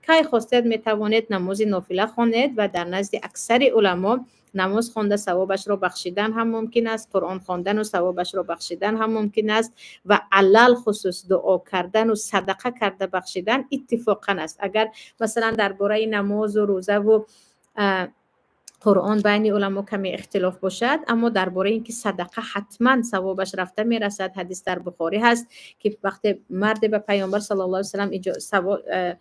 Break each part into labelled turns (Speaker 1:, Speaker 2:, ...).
Speaker 1: که خواستید میتوانید نماز نافله خوانید و در نزد اکثر علما نماز خوانده ثوابش را بخشیدن هم ممکن است، قرآن خواندن و ثوابش را بخشیدن هم ممکن است و علل خصوص دعا کردن و صدقه کرده بخشیدن اتفاقا است. اگر مثلا درباره نماز و روزه و قرآن بین علما کمی اختلاف باشد، اما درباره اینکه صدقه حتما ثوابش رفته میرسد، حدیث در بخاری هست که وقتی مرد به پیامبر صلی الله علیه و سلم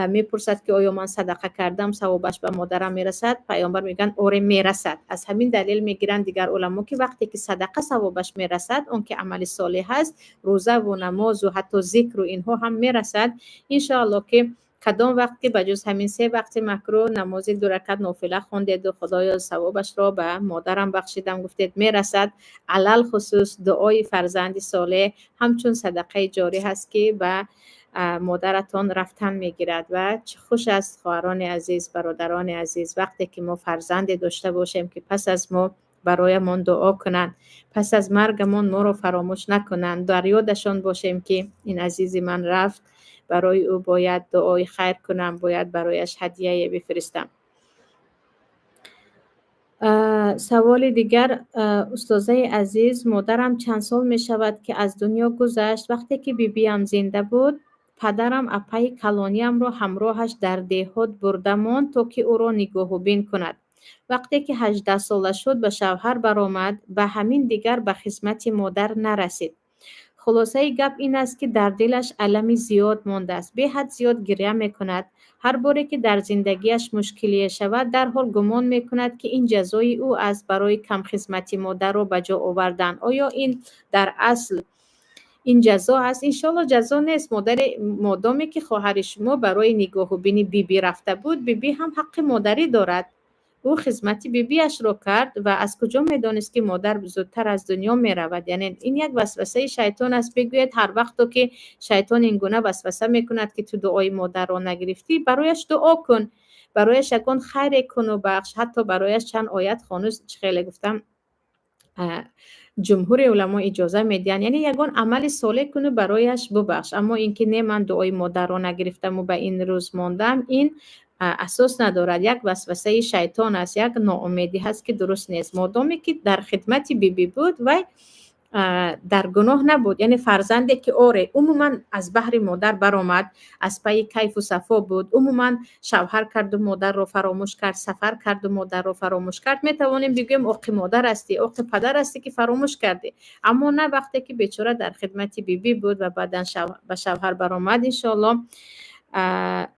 Speaker 1: میپرسد که آیا من صدقه کردم ثوابش به مادرم میرسد، پیامبر میگن آره میرسد. از همین دلیل میگیرن دیگر علما که وقتی که صدقه ثوابش میرسد، اون که عمل صالح هست، روزه و نماز و حتی ذکر و اینها هم میرسد. ان شاء الله که کدام وقت که بجز همین 3 وقت مکروه نماز 2 رکعت نافله خوندید و خدایا ثوابش را به مادرم بخشیدم گفتید میرسد، علل خصوص دعای فرزند صالح همچون صدقه جاری هست که به مادرتان رفتن میگیرد. و چه خوش است خواهران عزیز، برادران عزیز، وقتی که ما فرزند داشته باشیم که پس از ما برایمان دعا کنند، پس از مرگمون ما رو فراموش نکنند، در یادشان باشیم که این عزیز من رفت، برای او باید دعای خیر کنم، باید برایش هدیه بفرستم. سوال دیگر، استاذه عزیز، مادرم چند سال می شود که از دنیا گذشت. وقتی که بیبیم زنده بود، پدرم اپای کلانیم را همراهش در دهات بردمان تا که او را نگاه و بین کند. وقتی که 18 ساله شد به شوهر برآمد، به همین دیگر به خدمت مادر نرسید. خلاصه گپ این است که در دلش المی زیاد مانده است، به حد زیاد گریه میکند. هر باری که در زندگیش مشکلی شود، در حال گمان میکند که این جزای او است برای کم خدمتی مادر را به جا آوردن. آیا این در اصل این جزا است؟ انشالله جزا نیست. مادامی که خواهر شما برای نگاه و بینی بیبی رفته بود، بیبی هم حق مادری دارد. او خدمت بیبیش رو کرد و از کجا میدانست که مادر زودتر از دنیا می رود؟ یعنی این یک وسوسه شیطان است. بگوید هر وقت که شیطان این گونه وسوسه میکند که تو دعای مادر رو نگرفتی، برایش دعا کن، برایش یکون خیر کن و بخش. حتی برایش چند آیت خوانوس خیلی گفتم جمهور علما اجازه میدن، یعنی یگان عمل صالح کنه برایش ببخش. اما اینکه نه من دعای مادر رو نگرفتم و به این روز ماندم، این اساس ندارد، یک وسوسه شیطان است، یک ناامیدی هست که درست نیست. مادامی که در خدمت بیبی بود و در گناه نبود، یعنی فرزندی که آره عموما از بحر مادر برآمد، از پای کیف و صفا بود، عموما شوهر کرد و مادر رو فراموش کرد، سفر کرد و مادر رو فراموش کرد، میتوانیم بگیم عق مادر هستی، عق پدر هستی که فراموش کردی. اما نه وقتی که بیچاره در خدمت بیبی بود و بعدن به شوهر برآمد. ان شاء الله